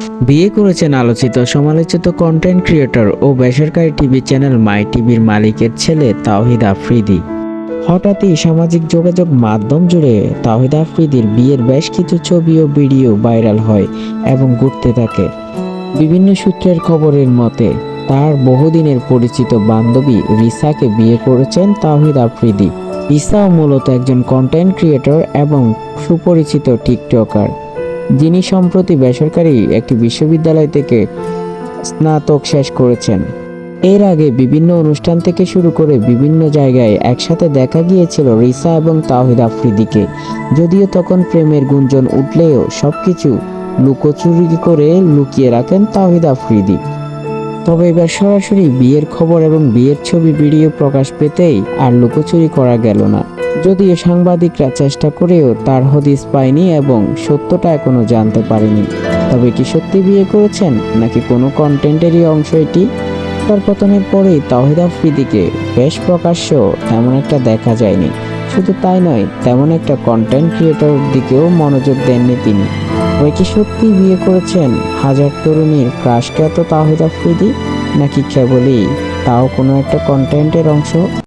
বিয়ে করেছেন আলোচিত সমালোচিত কন্টেন্ট ক্রিয়েটর ও বেসরকারি টিভি চ্যানেল মাই টিভির মালিকের ছেলে তাওহিদ আফ্রিদি। হঠাৎই সামাজিক যোগাযোগ মাধ্যম জুড়ে তাওহিদ আফ্রিদির বিয়ের বেশ কিছু ছবি ও ভিডিও ভাইরাল হয় এবং ঘুরতে থাকে। বিভিন্ন সূত্রের খবরের মতে তার বহুদিনের পরিচিত বান্ধবী রিসাকে বিয়ে করেছেন তাওহিদ আফ্রিদি। রিসাও মূলত একজন কন্টেন্ট ক্রিয়েটর এবং সুপরিচিত টিকটকার, যিনি সম্প্রতি বেসরকারি একটি বিশ্ববিদ্যালয় থেকে স্নাতক শেষ করেছেন। এর আগে বিভিন্ন অনুষ্ঠান থেকে শুরু করে বিভিন্ন জায়গায় একসাথে দেখা গিয়েছিল রিসা এবং তাওহিদ আফ্রিদিকে। যদিও তখন প্রেমের গুঞ্জন উঠলেও সবকিছু লুকোচুরি করে লুকিয়ে রাখেন তাওহিদ আফ্রিদি। তবে এবার সরাসরি বিয়ের খবর এবং বিয়ের ছবি ভিডিও প্রকাশ পেতেই আর লুকোচুরি করা গেল না। যদিও সাংবাদিকরা চেষ্টা করেও তার হদিস পায়নি এবং সত্যটা এখনো জানতে পারেনি। তবে কি সত্যি বিয়ে করেছেন নাকি কোনো কন্টেন্টেরই অংশ এটি? তার পতনের পরেই তাওহিদ আফ্রিদিকে বেশ প্রকাশ্য তেমন একটা দেখা যায়নি। শুধু তাই নয়, তেমন একটা কন্টেন্ট ক্রিয়েটর দিকেও মনোযোগ দেননি তিনি। তবে কি সত্যি বিয়ে করেছেন হাজার তরুণীর ক্রাশখ্যাত তাওহিদ আফ্রিদি, নাকি কেবলই তাও কোনো একটা কন্টেন্টের অংশ?